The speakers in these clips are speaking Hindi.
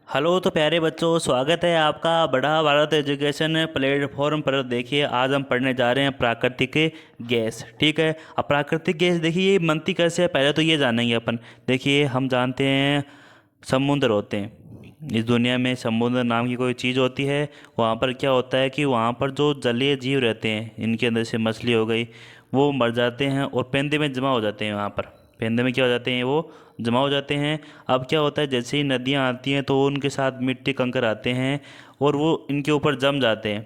हेलो तो प्यारे बच्चों, स्वागत है आपका बड़ा भारत एजुकेशन प्लेटफॉर्म पर। देखिए आज हम पढ़ने जा रहे हैं प्राकृतिक गैस। ठीक है, अब प्राकृतिक गैस देखिए ये बनती कैसे है, पहले तो ये जानेंगे अपन। देखिए हम जानते हैं समुद्र होते हैं इस दुनिया में, समुद्र नाम की कोई चीज़ होती है। वहाँ पर क्या होता है कि वहाँ पर जो जलीय जीव रहते हैं, इनके अंदर से मछली हो गई, वो मर जाते हैं और पेंदे में जमा हो जाते हैं। वहाँ पर पेंदे में क्या हो जाते हैं, वो जमा हो जाते हैं। अब क्या होता है, जैसे ही नदियाँ आती हैं तो उनके साथ मिट्टी कंकड़ आते हैं और वो इनके ऊपर जम जाते हैं।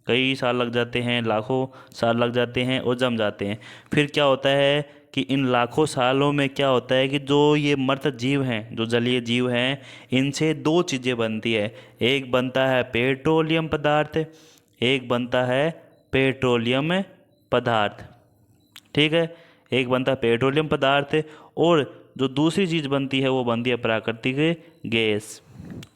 कई साल लग जाते हैं, लाखों साल लग जाते हैं और जम जाते हैं। फिर क्या होता है कि इन लाखों सालों में क्या होता है कि जो ये मृत जीव हैं, जो जलीय जीव हैं, इनसे दो चीज़ें बनती है। एक बनता है पेट्रोलियम पदार्थ, एक बनता है पेट्रोलियम पदार्थ। ठीक है, एक बनता है पेट्रोलियम पदार्थ और जो दूसरी चीज़ बनती है वो बनती है प्राकृतिक गैस।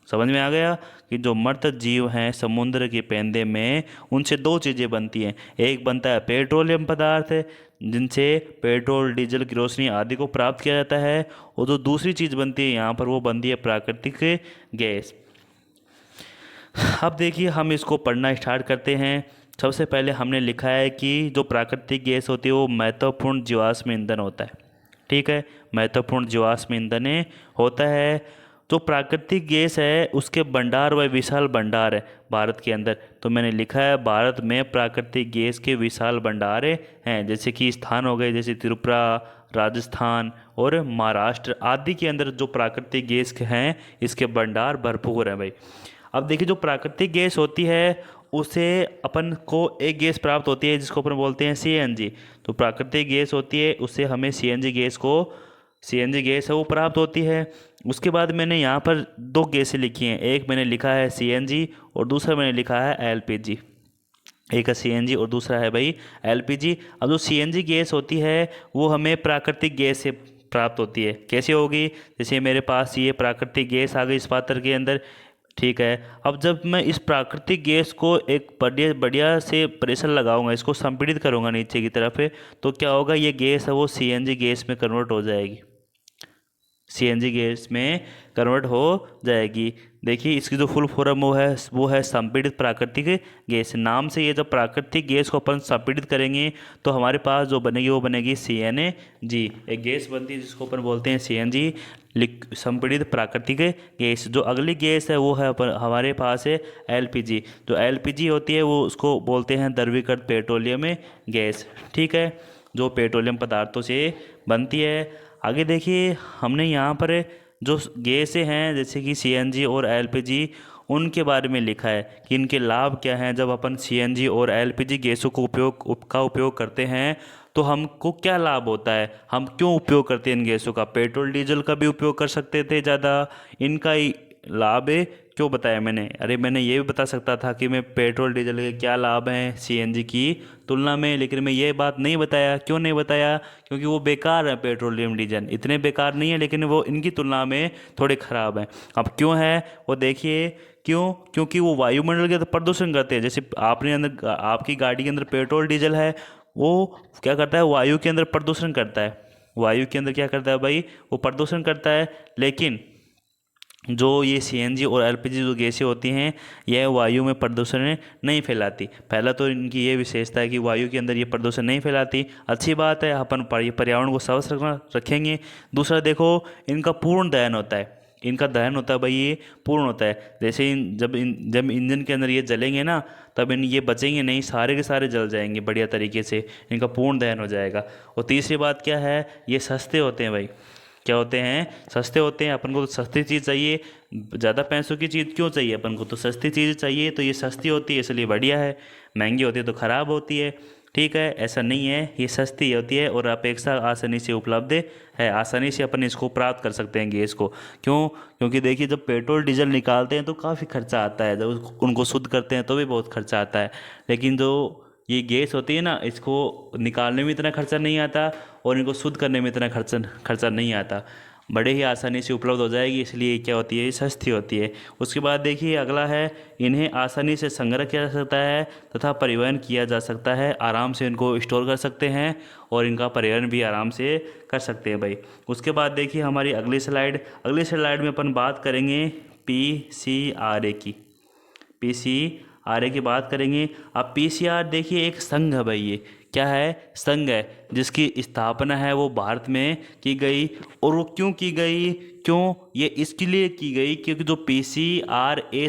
समझ में आ गया कि जो मृत जीव हैं समुद्र के पेंदे में, उनसे दो चीज़ें बनती हैं। एक बनता है पेट्रोलियम पदार्थ जिनसे पेट्रोल, डीजल, केरोसिन आदि को प्राप्त किया जाता है, और जो दूसरी चीज़ बनती है यहाँ पर वो बनती है प्राकृतिक गैस। अब देखिए हम इसको पढ़ना स्टार्ट करते हैं। सबसे पहले हमने लिखा है कि जो प्राकृतिक गैस होती है वो महत्वपूर्ण जीवाश्म ईंधन होता है। ठीक है, महत्वपूर्ण जीवाश्म ईंधन होता है। जो प्राकृतिक गैस है उसके भंडार व विशाल भंडार है भारत के अंदर। तो मैंने लिखा है भारत में प्राकृतिक गैस के विशाल भंडार हैं, जैसे कि स्थान हो गए जैसे त्रिपुरा, राजस्थान और महाराष्ट्र आदि के अंदर जो प्राकृतिक गैस के हैं इसके भंडार भरपूर हैं भाई। अब देखिए जो प्राकृतिक गैस होती है उसे अपन को एक गैस प्राप्त होती है जिसको अपन बोलते हैं सीएनजी। तो प्राकृतिक गैस होती है उससे हमें सीएनजी गैस है वो प्राप्त होती है। उसके बाद मैंने यहाँ पर दो गैसें लिखी हैं, एक मैंने लिखा है सीएनजी और दूसरा मैंने लिखा है एलपीजी। एक है सीएनजी और दूसरा है भाई एलपीजी। अब जो सीएनजी गैस होती है वो हमें प्राकृतिक गैस से प्राप्त होती है। कैसे होगी, जैसे मेरे पास ये प्राकृतिक गैस आ गई इस पात्र के अंदर। ठीक है, अब जब मैं इस प्राकृतिक गैस को एक बढ़िया बढ़िया से प्रेशर लगाऊंगा, इसको संपीड़ित करूंगा नीचे की तरफ, तो क्या होगा, ये गैस है वो सीएनजी गैस में कन्वर्ट हो जाएगी। सीएनजी गैस में कन्वर्ट हो जाएगी। देखिए इसकी जो फुल फॉर्म वो है संपीड़ित प्राकृतिक गैस। नाम से ये जब प्राकृतिक गैस को अपन संपीड़ित करेंगे तो हमारे पास जो बनेगी वो बनेगी सीएनजी। एक गैस बनती है जिसको अपन बोलते हैं सीएनजी, संपीड़ित प्राकृतिक गैस। जो अगली गैस है वो है हमारे पास है एलपीजी। जो एलपीजी होती है वो उसको बोलते हैं द्रवीकृत पेट्रोलियम गैस। ठीक है, जो पेट्रोलियम पदार्थों से बनती है। आगे देखिए हमने यहाँ पर जो गैसें हैं जैसे कि सीएनजी और एलपीजी, उनके बारे में लिखा है कि इनके लाभ क्या हैं। जब अपन सीएनजी और एलपीजी गैसों को उपयोग करते हैं तो हमको क्या लाभ होता है, हम क्यों उपयोग करते हैं इन गैसों का। पेट्रोल डीजल का भी उपयोग कर सकते थे ज़्यादा, इनका ही लाभ है। क्यों बताया मैंने, अरे मैंने ये भी बता सकता था कि मैं पेट्रोल डीजल के क्या लाभ हैं सीएनजी की तुलना में, लेकिन मैं ये बात नहीं बताया। क्यों नहीं बताया, क्योंकि वो बेकार है। पेट्रोलियम डीजल इतने बेकार नहीं है लेकिन वो इनकी तुलना में थोड़े ख़राब हैं। अब क्यों है वो देखिए, क्यों, क्योंकि वो वायुमंडल के अंदर प्रदूषण करते हैं। जैसे आपने अंदर आपकी गाड़ी के अंदर पेट्रोल डीजल है, वो क्या करता है, वायु के अंदर प्रदूषण करता है। वायु के अंदर क्या करता है भाई, वो प्रदूषण करता है। लेकिन जो ये सीएनजी और एलपीजी जो गैसें होती हैं यह वायु में प्रदूषण नहीं फैलाती। पहला तो इनकी ये विशेषता है कि वायु के अंदर ये प्रदूषण नहीं फैलाती, अच्छी बात है, अपन पर्यावरण को स्वस्थ रखेंगे। दूसरा देखो, इनका पूर्ण दहन होता है। इनका दहन होता है भाई, ये पूर्ण होता है। जैसे जब इंजन के अंदर ये जलेंगे ना, तब ये बचेंगे नहीं, सारे के सारे जल जाएंगे बढ़िया तरीके से, इनका पूर्ण दहन हो जाएगा। और तीसरी बात क्या है, ये सस्ते होते हैं भाई। क्या होते हैं, सस्ते होते हैं। अपन को तो सस्ती चीज़ चाहिए, ज़्यादा पैसों की चीज़ क्यों चाहिए, अपन को तो सस्ती चीज़ चाहिए। तो ये सस्ती होती है इसलिए बढ़िया है, महंगी होती है तो ख़राब होती है। ठीक है, ऐसा नहीं है, ये सस्ती होती है और अपेक्षा आसानी से उपलब्ध है, आसानी से अपन इसको प्राप्त कर सकते हैं गैस को। क्यों, क्योंकि देखिए जब पेट्रोल डीजल निकालते हैं तो काफ़ी खर्चा आता है, जब उनको शुद्ध करते हैं तो भी बहुत खर्चा आता है। लेकिन जो ये गैस होती है ना, इसको निकालने में इतना खर्चा नहीं आता और इनको शुद्ध करने में इतना खर्चा नहीं आता, बड़े ही आसानी से उपलब्ध हो जाएगी, इसलिए क्या होती है, ये सस्ती होती है। उसके बाद देखिए अगला है, इन्हें आसानी से संग्रह किया जा सकता है तथा परिवहन किया जा सकता है। आराम से इनको स्टोर कर सकते हैं और इनका परिवहन भी आराम से कर सकते हैं भाई। उसके बाद देखिए हमारी अगली स्लाइड में अपन बात करेंगे PCRA की, PCRA की बात करेंगे। अब PCR देखिए एक संघ है भाई, ये क्या है, संघ है जिसकी स्थापना है वो भारत में की गई। और वो क्यों की गई, क्यों, ये इसके लिए की गई क्योंकि जो PCRA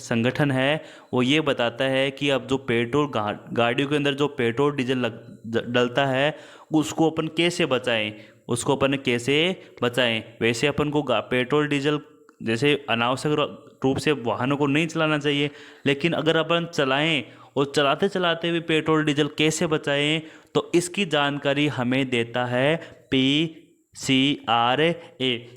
संगठन है वो ये बताता है कि अब जो पेट्रोल गाड़ियों के अंदर जो पेट्रोल डीजल डलता है उसको अपन कैसे बचाएं, उसको अपन कैसे बचाएं। वैसे अपन को पेट्रोल डीजल जैसे अनावश्यक रूप से वाहनों को नहीं चलाना चाहिए, लेकिन अगर अपन चलाएं और चलाते चलाते भी पेट्रोल डीजल कैसे बचाएं, तो इसकी जानकारी हमें देता है PCRA।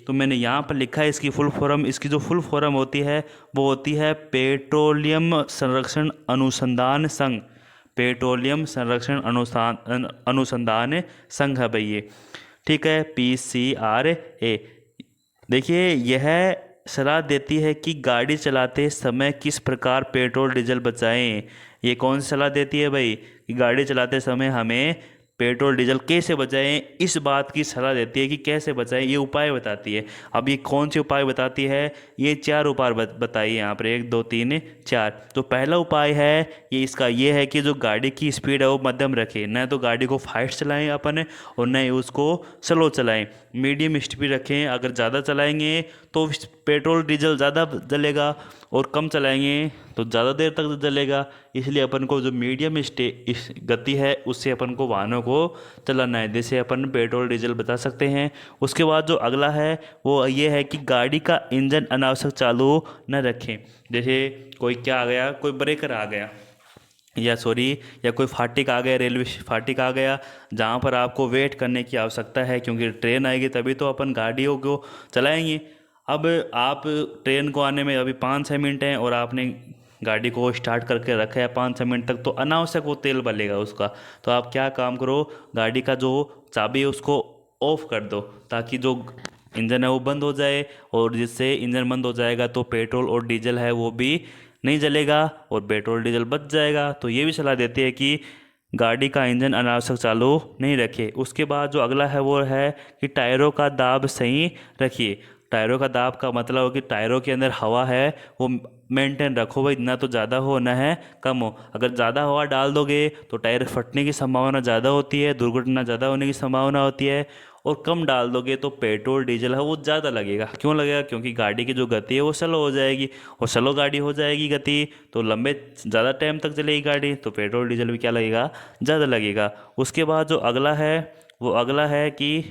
तो मैंने यहाँ पर लिखा है इसकी फुल फॉर्म, इसकी जो फुल फॉर्म होती है वो होती है पेट्रोलियम संरक्षण अनुसंधान संघ, पेट्रोलियम संरक्षण अनुसंधान संघ है भाई ये, ठीक है, PCRA। देखिए यह सलाह देती है कि गाड़ी चलाते समय किस प्रकार पेट्रोल डीजल बचाएं। ये कौन सी सलाह देती है भाई, कि गाड़ी चलाते समय हमें पेट्रोल डीजल कैसे बचाएं, इस बात की सलाह देती है कि कैसे बचाएं, ये उपाय बताती है। अब ये कौन से उपाय बताती है, ये 4 उपाय बताइए यहाँ पर, 1 2 3 4। तो पहला उपाय है ये इसका ये है कि जो गाड़ी की स्पीड है वो मध्यम रखें, न तो गाड़ी को फास्ट चलाएं अपन और न ही उसको स्लो चलाएं, मीडियम स्पीड रखें। अगर ज़्यादा चलाएंगे तो पेट्रोल डीजल ज़्यादा जलेगा और कम चलाएंगे तो ज़्यादा देर तक जलेगा। इसलिए अपन को जो मीडियम गति है उससे अपन को वाहनों को चलाना है, जिससे अपन पेट्रोल डीजल बचा सकते हैं। उसके बाद जो अगला है वो ये है कि गाड़ी का इंजन अनावश्यक चालू न रखें। जैसे कोई क्या आ गया, कोई ब्रेकर आ गया या कोई फाटक आ गया, रेलवे फाटक आ गया जहाँ पर आपको वेट करने की आवश्यकता है क्योंकि ट्रेन आएगी तभी तो अपन गाड़ियों को चलाएंगे। अब आप ट्रेन को आने में अभी 5-6 मिनट हैं और आपने गाड़ी को स्टार्ट करके रखा है 5-6 मिनट तक, तो अनावश्यक वो तेल बलेगा उसका। तो आप क्या काम करो, गाड़ी का जो चाबी है उसको ऑफ कर दो ताकि जो इंजन है वो बंद हो जाए, और जिससे इंजन बंद हो जाएगा तो पेट्रोल और डीजल है वो भी नहीं जलेगा और पेट्रोल डीजल बच जाएगा। तो ये भी सलाह देती है कि गाड़ी का इंजन अनावश्यक चालू नहीं रखे। उसके बाद जो अगला है वो है कि टायरों का दाब सही रखिए। टायरों का दाब का मतलब हो कि टायरों के अंदर हवा है वो मेंटेन रखो भाई, ना तो ज़्यादा हो ना है कम हो। अगर ज़्यादा हवा डाल दोगे तो टायर फटने की संभावना ज़्यादा होती है, दुर्घटना ज़्यादा होने की संभावना होती है। और कम डाल दोगे तो पेट्रोल डीजल है वो ज़्यादा लगेगा। क्यों लगेगा, क्योंकि गाड़ी की जो गति है वो स्लो हो जाएगी, और स्लो गाड़ी हो जाएगी गति तो लंबे ज़्यादा टाइम तक चलेगी गाड़ी, तो पेट्रोल डीजल भी क्या लगेगा, ज़्यादा लगेगा। उसके बाद जो अगला है वो अगला है कि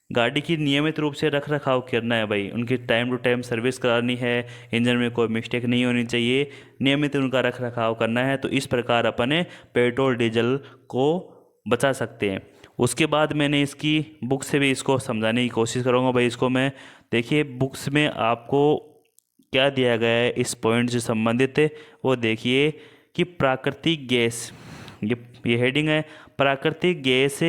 गाड़ी की नियमित रूप से रख रखाव करना है भाई, उनकी टाइम टू टाइम सर्विस करानी है, इंजन में कोई मिस्टेक नहीं होनी चाहिए, नियमित उनका रख रखाव करना है। तो इस प्रकार अपन पेट्रोल डीजल को बचा सकते हैं। उसके बाद मैंने इसकी बुक से भी इसको समझाने की कोशिश करूँगा भाई इसको मैं। देखिए बुक्स में आपको क्या दिया गया है इस पॉइंट से संबंधित है वो देखिए कि प्राकृतिक गैस, ये हेडिंग है, प्राकृतिक गैस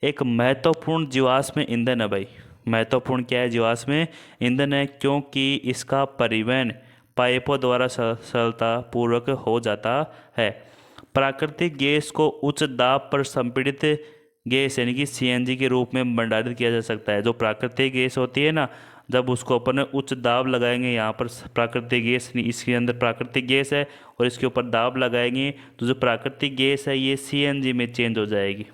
एक महत्वपूर्ण जीवाश्म ईंधन है भाई। महत्वपूर्ण क्या है, जीवाश्म ईंधन है क्योंकि इसका परिवहन पाइपों द्वारा सरलतापूर्वक हो जाता है। प्राकृतिक गैस को उच्च दाब पर संपीड़ित गैस यानी कि CNG के रूप में भंडारित किया जा सकता है। जो प्राकृतिक गैस होती है ना, जब उसको अपन उच्च दाब लगाएंगे, यहाँ पर प्राकृतिक गैस इसके अंदर प्राकृतिक गैस है और इसके ऊपर दाब लगाएंगे तो जो प्राकृतिक गैस है ये CNG में चेंज हो जाएगी।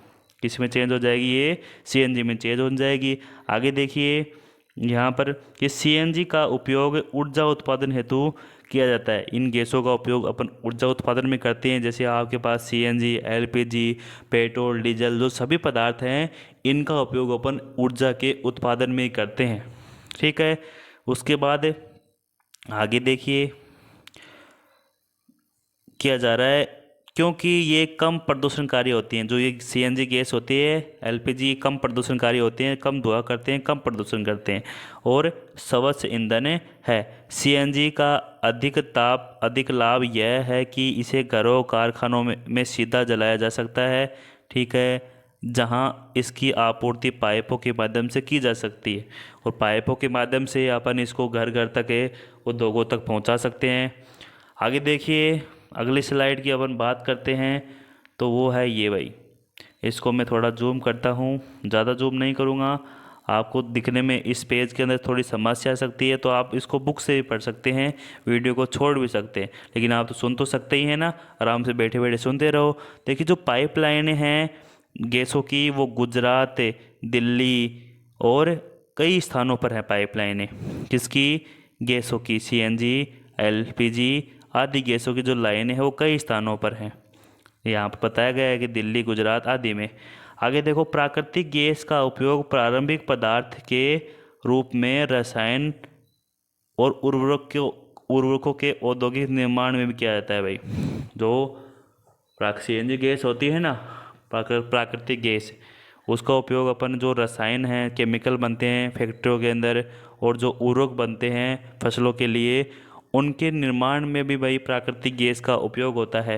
किस में चेंज हो जाएगी, ये CNG में चेंज हो जाएगी। आगे देखिए यहाँ पर कि CNG का उपयोग ऊर्जा उत्पादन हेतु किया जाता है। इन गैसों का उपयोग अपन ऊर्जा उत्पादन में करते हैं, जैसे आपके पास CNG, LPG, पेट्रोल, डीजल जो सभी पदार्थ हैं इनका उपयोग अपन ऊर्जा के उत्पादन में करते हैं, ठीक है। उसके बाद आगे देखिए किया जा रहा है क्योंकि ये कम प्रदूषणकारी होती हैं। जो ये CNG गैस होती है, LPG कम प्रदूषणकारी होते हैं, कम धुआं करते हैं, कम प्रदूषण करते हैं और स्वच्छ ईंधन है। CNG का अधिक लाभ यह है कि इसे घरों कारखानों में सीधा जलाया जा सकता है, ठीक है, जहाँ इसकी आपूर्ति पाइपों के माध्यम से की जा सकती है और पाइपों के माध्यम से अपन इसको घर घर तक उद्योगों तक पहुँचा सकते हैं। आगे देखिए अगली स्लाइड की अपन बात करते हैं तो वो है ये भाई, इसको मैं थोड़ा जूम करता हूँ, ज़्यादा जूम नहीं करूँगा। आपको दिखने में इस पेज के अंदर थोड़ी समस्या आ सकती है, तो आप इसको बुक से भी पढ़ सकते हैं, वीडियो को छोड़ भी सकते हैं, लेकिन आप तो सुन तो सकते ही हैं ना, आराम से बैठे बैठे सुनते रहो। देखिए जो पाइपलाइनें हैं गैसों की, वो गुजरात, दिल्ली और कई स्थानों पर है पाइपलाइनें। किसकी? गैसों की, सीएनजी, एलपीजी आदि गैसों की जो लाइनें हैं वो कई स्थानों पर हैं। यहाँ पर बताया गया है कि दिल्ली, गुजरात आदि में। आगे देखो, प्राकृतिक गैस का उपयोग प्रारंभिक पदार्थ के रूप में रसायन और उर्वरकों के औद्योगिक निर्माण में भी किया जाता है भाई। जो सीएनजी गैस होती है ना, प्राकृतिक गैस, उसका उपयोग अपन जो रसायन हैं, केमिकल बनते हैं फैक्ट्रियों के अंदर, और जो उर्वरक बनते हैं फसलों के लिए, उनके निर्माण में भी भाई प्राकृतिक गैस का उपयोग होता है।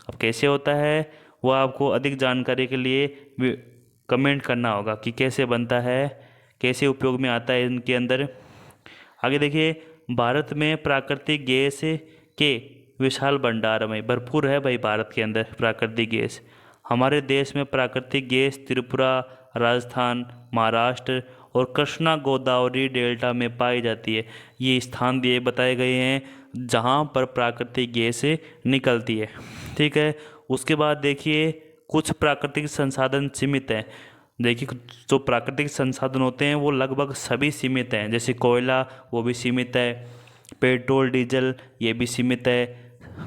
अब कैसे होता है वो आपको अधिक जानकारी के लिए कमेंट करना होगा कि कैसे बनता है, कैसे उपयोग में आता है इनके अंदर। आगे देखिए, भारत में प्राकृतिक गैस के विशाल भंडार में भरपूर है भाई। भारत के अंदर प्राकृतिक गैस, हमारे देश में प्राकृतिक गैस त्रिपुरा, राजस्थान, महाराष्ट्र और कृष्णा गोदावरी डेल्टा में पाई जाती है। ये स्थान दिए बताए गए हैं जहाँ पर प्राकृतिक गैस निकलती है। ठीक है, उसके बाद देखिए कुछ प्राकृतिक संसाधन सीमित हैं। देखिए जो प्राकृतिक संसाधन होते हैं वो लगभग सभी सीमित हैं, जैसे कोयला वो भी सीमित है, पेट्रोल डीजल ये भी सीमित है,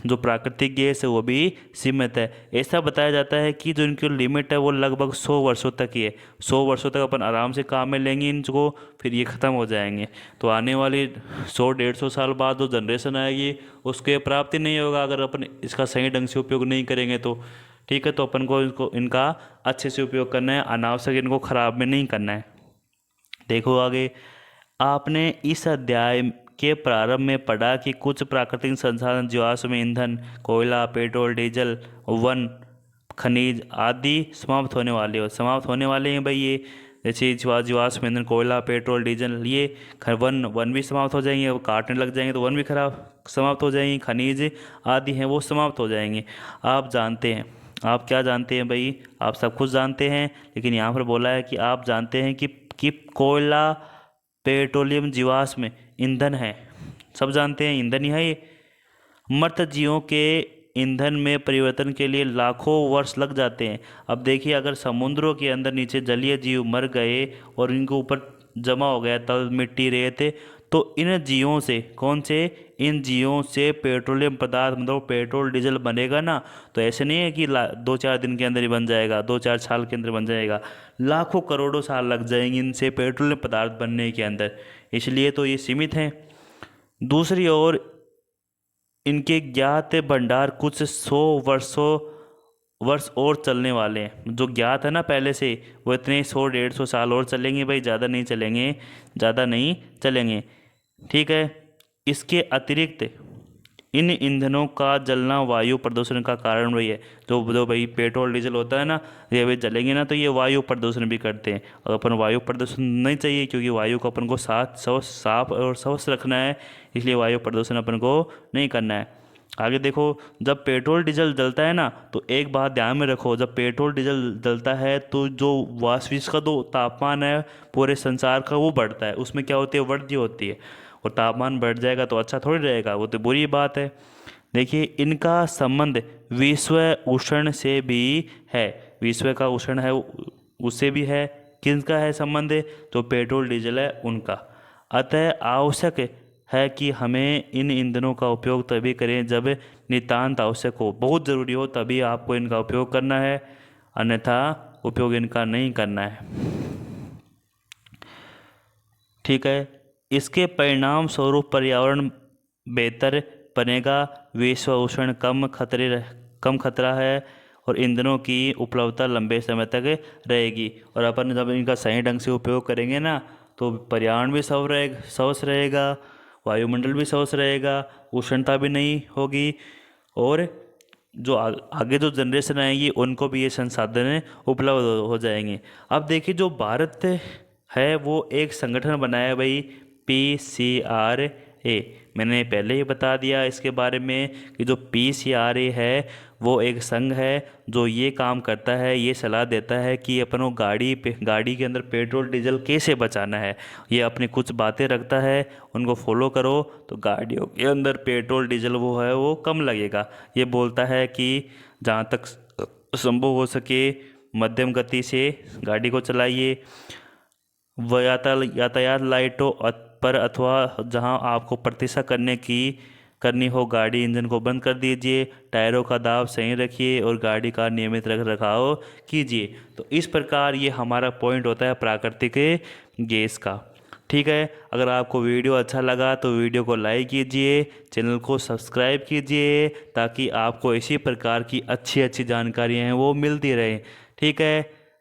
जो प्राकृतिक गैस है वो भी सीमित है। ऐसा बताया जाता है कि जो इनकी लिमिट है वो लगभग 100 वर्षों तक ही है। 100 वर्षों तक अपन आराम से काम में लेंगे इनको, फिर ये ख़त्म हो जाएंगे। तो आने वाली 100-150 साल बाद जो जनरेशन आएगी उसके प्राप्ति नहीं होगा अगर अपन इसका सही ढंग से उपयोग नहीं करेंगे तो। ठीक है, तो अपन को इनका अच्छे से उपयोग करना है, अनावश्यक इनको ख़राब में नहीं करना है। देखो आगे, आपने इस अध्याय के प्रारंभ में पढ़ा कि कुछ प्राकृतिक संसाधन जीवाश्म ईंधन, कोयला, पेट्रोल, डीजल, वन, खनिज आदि समाप्त होने वाले हैं भाई। ये जैसे जीवाश्म ईंधन, कोयला, पेट्रोल, डीजल, ये वन भी समाप्त हो जाएंगे, वो काटने लग जाएंगे तो वन भी खराब समाप्त हो जाएंगे। खनिज आदि हैं वो समाप्त हो जाएंगे। आप जानते हैं, आप क्या जानते हैं भाई? आप सब कुछ जानते हैं, लेकिन यहाँ पर बोला है कि आप जानते हैं कि कोयला, पेट्रोलियम जीवाश्म ईंधन है। सब जानते हैं ईंधन ही है ये। मृत जीवों के ईंधन में परिवर्तन के लिए लाखों वर्ष लग जाते हैं। अब देखिए, अगर समुद्रों के अंदर नीचे जलीय जीव मर गए और इनके ऊपर जमा हो गया तल, मिट्टी, रेत, तो इन जीवों से, कौन से? इन जीवों से पेट्रोलियम पदार्थ मतलब पेट्रोल डीजल बनेगा ना। तो ऐसे नहीं है कि 2-4 दिन के अंदर ही बन जाएगा, 2-4 साल के अंदर बन जाएगा, लाखों करोड़ों साल लग जाएंगे इनसे पेट्रोलियम पदार्थ बनने के अंदर। इसलिए तो ये सीमित हैं। दूसरी ओर इनके ज्ञात भंडार कुछ 100 वर्ष और चलने वाले हैं। जो ज्ञात है ना पहले से, वो इतने 100-150 साल और चलेंगे भाई, ज़्यादा नहीं चलेंगे। ठीक है, इसके अतिरिक्त इन ईंधनों का जलना वायु प्रदूषण का कारण भी है। जो भाई पेट्रोल डीजल होता है ना, ये भाई जलेंगे ना तो ये वायु प्रदूषण भी करते हैं, और अपन वायु प्रदूषण नहीं चाहिए क्योंकि वायु को अपन को साफ और स्वच्छ रखना है, इसलिए वायु प्रदूषण अपन को नहीं करना है। आगे देखो, जब पेट्रोल डीजल जलता है ना, तो एक बात ध्यान में रखो, जब पेट्रोल डीजल जलता है तो जो वाष्प का जो तापमान है पूरे संसार का वो बढ़ता है। उसमें क्या होती है? वृद्धि होती है, और तापमान बढ़ जाएगा तो अच्छा थोड़ी रहेगा, वो तो बुरी बात है। देखिए, इनका संबंध विश्व उष्ण से भी है। विश्व का उष्ण है उससे भी है। किसका है संबंध? जो पेट्रोल डीजल है उनका। अतः आवश्यक है कि हमें इन ईंधनों का उपयोग तभी करें जब नितांत आवश्यक हो, बहुत ज़रूरी हो, तभी आपको इनका उपयोग करना है, अन्यथा उपयोग इनका नहीं करना है। ठीक है, इसके परिणाम स्वरूप पर्यावरण बेहतर बनेगा, विश्व उष्ण कम खतरा है, और ईंधनों की उपलब्धता लंबे समय तक रहेगी। और अपन जब इनका सही ढंग से उपयोग करेंगे ना, तो पर्यावरण भी स्वच्छ रहेगा, वायुमंडल भी स्वच्छ रहेगा, उष्णता भी नहीं होगी, और जो आगे जो जनरेशन आएगी उनको भी ये संसाधन उपलब्ध हो जाएंगे। अब देखिए, जो भारत है वो एक संगठन बनाया भाई, PCRA। मैंने पहले ही बता दिया इसके बारे में कि जो PCRA है वो एक संघ है जो ये काम करता है, ये सलाह देता है कि अपन को गाड़ी के अंदर पेट्रोल डीजल कैसे बचाना है। ये अपनी कुछ बातें रखता है, उनको फॉलो करो तो गाड़ियों के अंदर पेट्रोल डीजल वो है वो कम लगेगा। ये बोलता है कि जहाँ तक संभव हो सके मध्यम गति से गाड़ी को चलाइए। व यातायात लाइटों पर अथवा जहां आपको प्रतीक्षा करनी हो गाड़ी इंजन को बंद कर दीजिए। टायरों का दाब सही रखिए और गाड़ी का नियमित रख रखाव कीजिए। तो इस प्रकार ये हमारा पॉइंट होता है प्राकृतिक गैस का। ठीक है, अगर आपको वीडियो अच्छा लगा तो वीडियो को लाइक कीजिए, चैनल को सब्सक्राइब कीजिए ताकि आपको इसी प्रकार की अच्छी अच्छी जानकारियाँ हैं वो मिलती रहें। ठीक है।